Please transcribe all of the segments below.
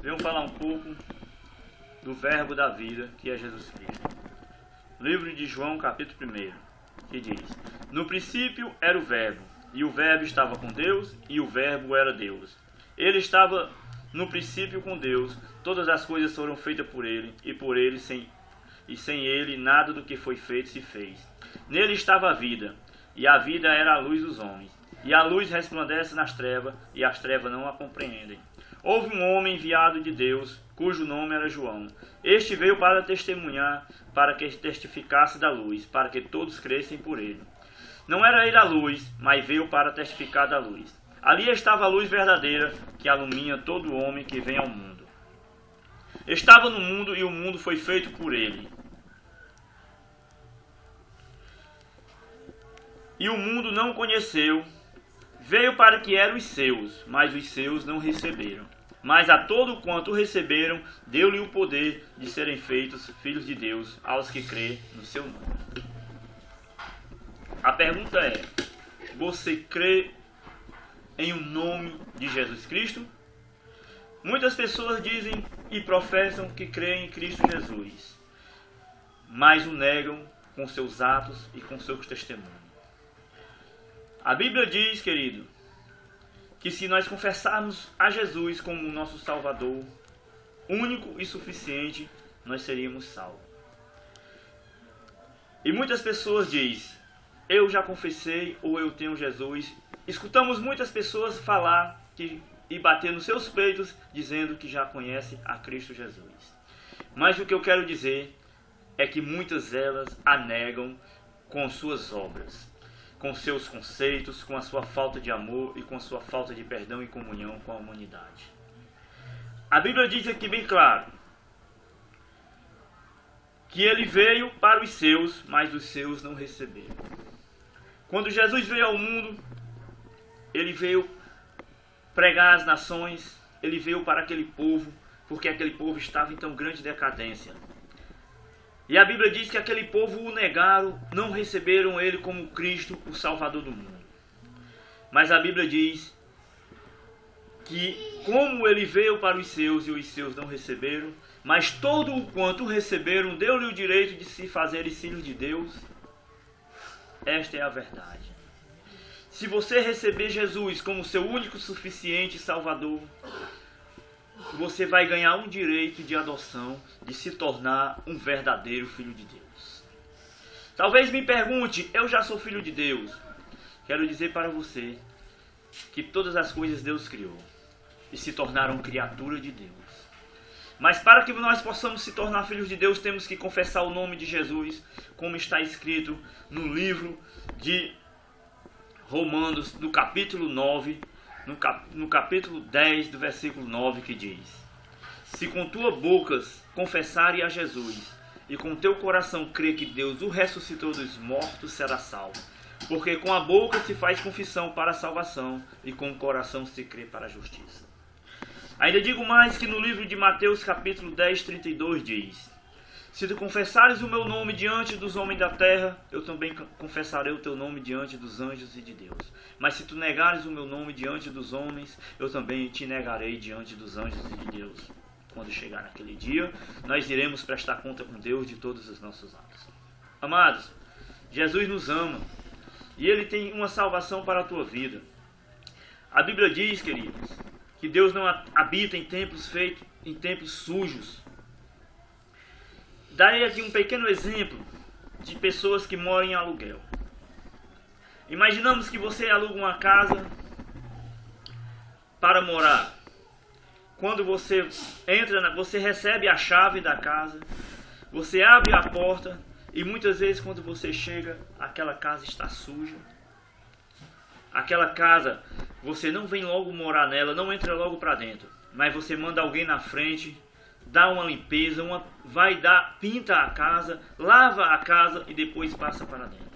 Venho falar um pouco do verbo da vida, que é Jesus Cristo. Livro de João, capítulo 1, que diz: No princípio era o verbo, e o verbo estava com Deus, e o verbo era Deus. Ele estava no princípio com Deus, todas as coisas foram feitas por ele, e por ele sem ele nada do que foi feito se fez. Nele estava a vida, e a vida era a luz dos homens. E a luz resplandece nas trevas, e as trevas não a compreendem. Houve um homem enviado de Deus, cujo nome era João. Este veio para testemunhar, para que testificasse da luz, para que todos crescem por ele. Não era ele a luz, mas veio para testificar da luz. Ali estava a luz verdadeira, que alumia todo homem que vem ao mundo. Estava no mundo, e o mundo foi feito por ele. E o mundo não o conheceu. Veio para que eram os seus, mas os seus não receberam. Mas a todo quanto o receberam, deu-lhe o poder de serem feitos filhos de Deus, aos que crê no seu nome. A pergunta é: você crê em o nome de Jesus Cristo? Muitas pessoas dizem e professam que creem em Cristo Jesus, mas o negam com seus atos e com seus testemunhos. A Bíblia diz, querido, que se nós confessarmos a Jesus como o nosso Salvador, único e suficiente, nós seríamos salvos. E muitas pessoas dizem: eu já confessei, ou eu tenho Jesus. Escutamos muitas pessoas falar e bater nos seus peitos, dizendo que já conhecem a Cristo Jesus. Mas o que eu quero dizer é que muitas delas a negam com suas obras, com seus conceitos, com a sua falta de amor e com a sua falta de perdão e comunhão com a humanidade. A Bíblia diz aqui bem claro que ele veio para os seus, mas os seus não receberam. Quando Jesus veio ao mundo, ele veio pregar às nações, ele veio para aquele povo, porque aquele povo estava em tão grande decadência. E a Bíblia diz que aquele povo o negaram, não receberam ele como Cristo, o Salvador do mundo. Mas a Bíblia diz que como ele veio para os seus e os seus não receberam, mas todo o quanto receberam, deu-lhe o direito de se fazerem filhos de Deus. Esta é a verdade. Se você receber Jesus como seu único suficiente Salvador, você vai ganhar um direito de adoção, de se tornar um verdadeiro filho de Deus. Talvez me pergunte: eu já sou filho de Deus. Quero dizer para você que todas as coisas Deus criou e se tornaram criatura de Deus. Mas para que nós possamos se tornar filhos de Deus, temos que confessar o nome de Jesus, como está escrito no livro de Romanos, no capítulo 9, no capítulo 10, do versículo 9, que diz: se com tua boca confessares a Jesus e com teu coração crer que Deus o ressuscitou dos mortos, será salvo. Porque com a boca se faz confissão para a salvação e com o coração se crê para a justiça. Ainda digo mais, que no livro de Mateus capítulo 10, 32 diz: se tu confessares o meu nome diante dos homens da terra, eu também confessarei o teu nome diante dos anjos e de Deus. Mas se tu negares o meu nome diante dos homens, eu também te negarei diante dos anjos e de Deus. Quando chegar naquele dia, nós iremos prestar conta com Deus de todos os nossos atos. Amados, Jesus nos ama e Ele tem uma salvação para a tua vida. A Bíblia diz, queridos, que Deus não habita em templos feitos em templos sujos. Darei aqui um pequeno exemplo de pessoas que moram em aluguel. Imaginamos que você aluga uma casa para morar. Quando você entra, você recebe a chave da casa, você abre a porta e muitas vezes quando você chega, aquela casa está suja. Aquela casa, você não vem logo morar nela, não entra logo para dentro, mas você manda alguém na frente, dá uma limpeza, pinta a casa, lava a casa e depois passa para dentro.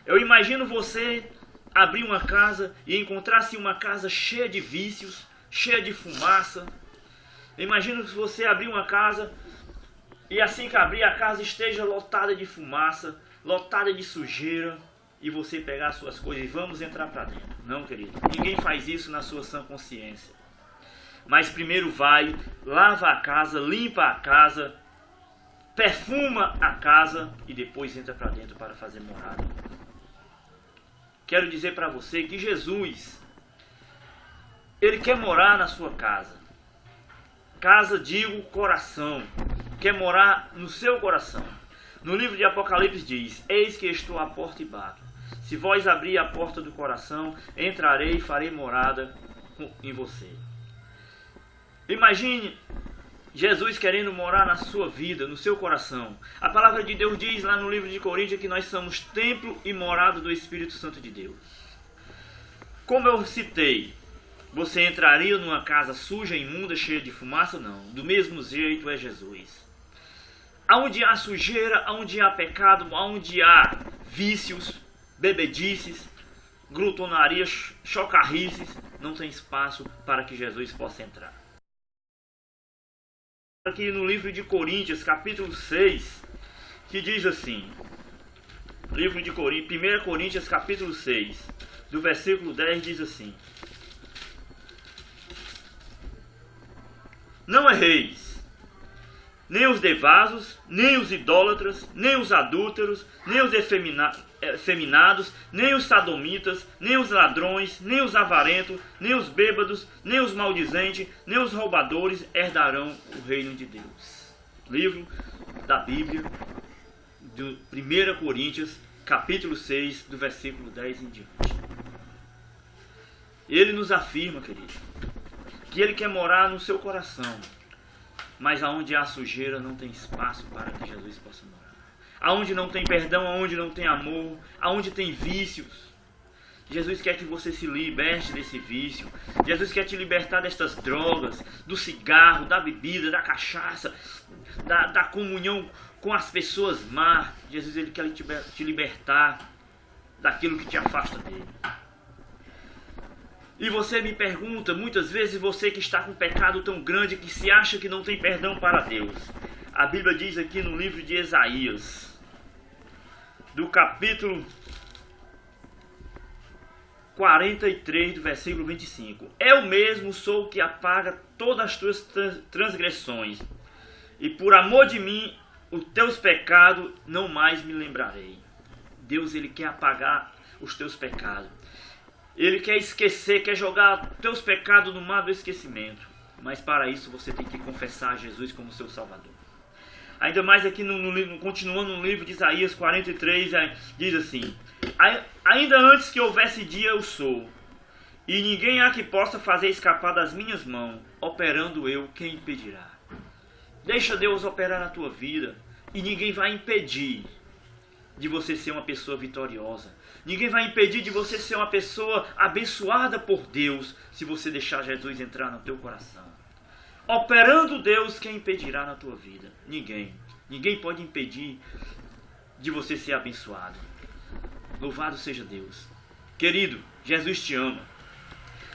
Eu imagino você abrir uma casa e encontrar-se uma casa cheia de vícios, cheia de fumaça. Eu imagino que você abrir uma casa e assim que abrir a casa esteja lotada de fumaça, lotada de sujeira, e você pegar as suas coisas e vamos entrar para dentro. Não, querido, ninguém faz isso na sua sã consciência. Mas primeiro vai, lava a casa, limpa a casa, perfuma a casa e depois entra para dentro para fazer morada. Quero dizer para você que Jesus, Ele quer morar na sua casa. Casa, digo, coração. Quer morar no seu coração. No livro de Apocalipse diz: eis que estou à porta e bato. Se vós abrir a porta do coração, entrarei e farei morada em você. Imagine Jesus querendo morar na sua vida, no seu coração. A palavra de Deus diz lá no livro de Coríntios que nós somos templo e morada do Espírito Santo de Deus. Como eu citei, você entraria numa casa suja, imunda, cheia de fumaça? Não. Do mesmo jeito é Jesus. Aonde há sujeira, aonde há pecado, aonde há vícios, bebedices, glutonarias, chocarrices, não tem espaço para que Jesus possa entrar. Aqui no livro de Coríntios, capítulo 6, que diz assim, livro de Coríntios, 1 Coríntios, capítulo 6, do versículo 10, diz assim: não erreis, nem os devasos, nem os idólatras, nem os adúlteros, nem os efeminados, nem os sodomitas, nem os ladrões, nem os avarentos, nem os bêbados, nem os maldizentes, nem os roubadores herdarão o reino de Deus. Livro da Bíblia, de 1 Coríntios, capítulo 6, do versículo 10 em diante. Ele nos afirma, querido, que Ele quer morar no seu coração. Mas aonde há sujeira não tem espaço para que Jesus possa morar. Aonde não tem perdão, aonde não tem amor, aonde tem vícios. Jesus quer que você se liberte desse vício. Jesus quer te libertar destas drogas, do cigarro, da bebida, da cachaça, da comunhão com as pessoas más. Jesus, Ele quer te libertar daquilo que te afasta dele. E você me pergunta, muitas vezes, você que está com um pecado tão grande que se acha que não tem perdão para Deus. A Bíblia diz aqui no livro de Isaías, do capítulo 43, do versículo 25. Eu mesmo sou o que apaga todas as tuas transgressões, e por amor de mim, os teus pecados não mais me lembrarei. Deus, Ele quer apagar os teus pecados. Ele quer esquecer, quer jogar teus pecados no mar do esquecimento. Mas para isso você tem que confessar Jesus como seu Salvador. Ainda mais aqui, continuando no livro de Isaías 43, diz assim: ainda antes que houvesse dia eu sou, e ninguém há que possa fazer escapar das minhas mãos, operando eu, quem impedirá? Deixa Deus operar na tua vida, e ninguém vai impedir de você ser uma pessoa vitoriosa. Ninguém vai impedir de você ser uma pessoa abençoada por Deus, se você deixar Jesus entrar no teu coração. Operando Deus, quem impedirá na tua vida? Ninguém. Ninguém pode impedir de você ser abençoado. Louvado seja Deus. Querido, Jesus te ama.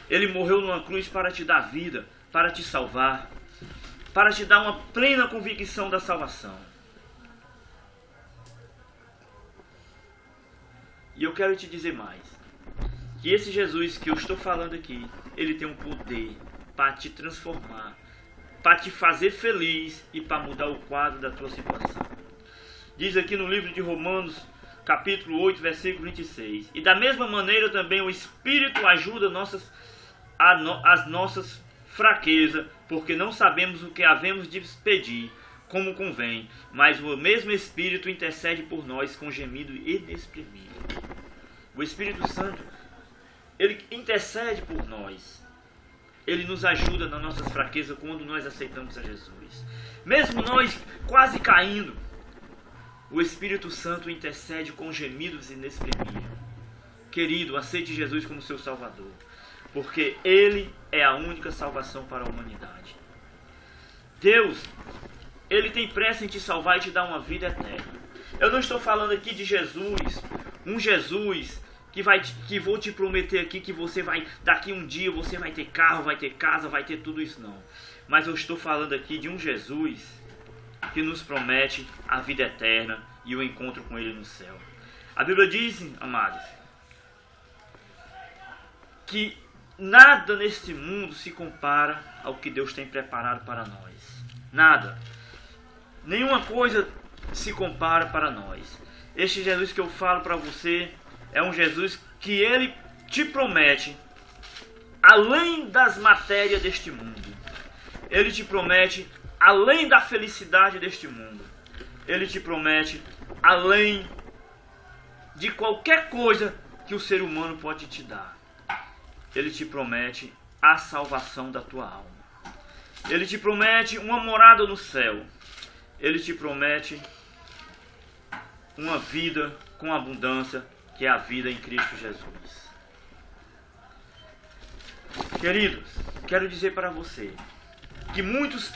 Ele morreu numa cruz para te dar vida, para te salvar, para te dar uma plena convicção da salvação. E eu quero te dizer mais, que esse Jesus que eu estou falando aqui, Ele tem um poder para te transformar, para te fazer feliz e para mudar o quadro da tua situação. Diz aqui no livro de Romanos, capítulo 8, versículo 26. E da mesma maneira também o Espírito ajuda as nossas fraquezas, porque não sabemos o que havemos de pedir, como convém, mas o mesmo Espírito intercede por nós com gemido inexprimível. O Espírito Santo, Ele intercede por nós. Ele nos ajuda nas nossas fraquezas quando nós aceitamos a Jesus. Mesmo nós quase caindo, o Espírito Santo intercede com gemidos inexprimíveis. Querido, aceite Jesus como seu Salvador, porque Ele é a única salvação para a humanidade. Deus, Ele tem pressa em te salvar e te dar uma vida eterna. Eu não estou falando aqui de Jesus, um Jesus que vou te prometer aqui que você vai, daqui um dia você vai ter carro, vai ter casa, vai ter tudo isso, não. Mas eu estou falando aqui de um Jesus que nos promete a vida eterna e o encontro com Ele no céu. A Bíblia diz, amados, que nada neste mundo se compara ao que Deus tem preparado para nós. Nada. Nenhuma coisa se compara para nós. Este Jesus que eu falo para você é um Jesus que ele te promete além das matérias deste mundo. Ele te promete além da felicidade deste mundo. Ele te promete além de qualquer coisa que o ser humano pode te dar. Ele te promete a salvação da tua alma. Ele te promete uma morada no céu. Ele te promete uma vida com abundância, que é a vida em Cristo Jesus. Queridos, quero dizer para você que muitos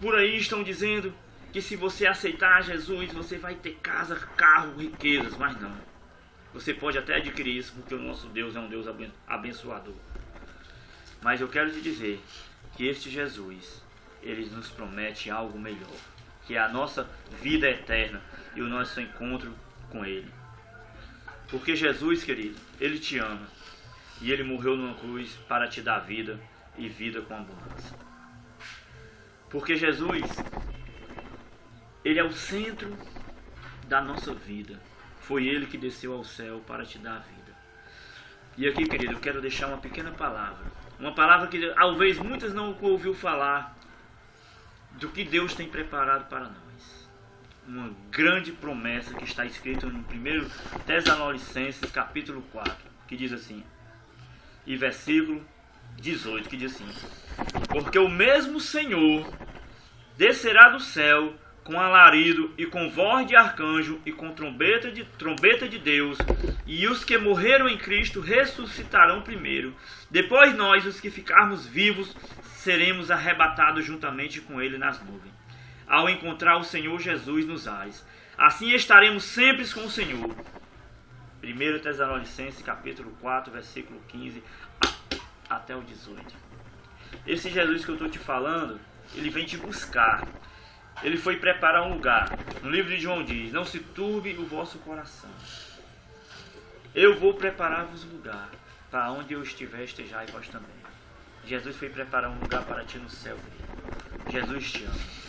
por aí estão dizendo que se você aceitar Jesus, você vai ter casa, carro, riquezas, mas não. Você pode até adquirir isso, porque o nosso Deus é um Deus abençoador. Mas eu quero te dizer que este Jesus, ele nos promete algo melhor, que é a nossa vida eterna e o nosso encontro com ele. Porque Jesus, querido, ele te ama e ele morreu numa cruz para te dar vida e vida com abundância. Porque Jesus, ele é o centro da nossa vida. Foi ele que desceu ao céu para te dar a vida. E aqui, querido, eu quero deixar uma pequena palavra. Uma palavra que talvez muitas não ouviu falar do que Deus tem preparado para nós. Uma grande promessa que está escrita no 1 Tessalonicenses capítulo 4, que diz assim, e versículo 18, que diz assim: porque o mesmo Senhor descerá do céu com alarido e com voz de arcanjo e com trombeta de Deus, e os que morreram em Cristo ressuscitarão primeiro. Depois nós, os que ficarmos vivos, seremos arrebatados juntamente com ele nas nuvens, ao encontrar o Senhor Jesus nos ares. Assim estaremos sempre com o Senhor. 1 Tessalonicenses capítulo 4, versículo 15 até o 18. Esse Jesus que eu estou te falando, ele vem te buscar. Ele foi preparar um lugar. No livro de João diz: não se turbe o vosso coração. Eu vou preparar-vos um lugar. Para onde eu estiver, estejai vós também. Jesus foi preparar um lugar para ti no céu, querido. Jesus te ama.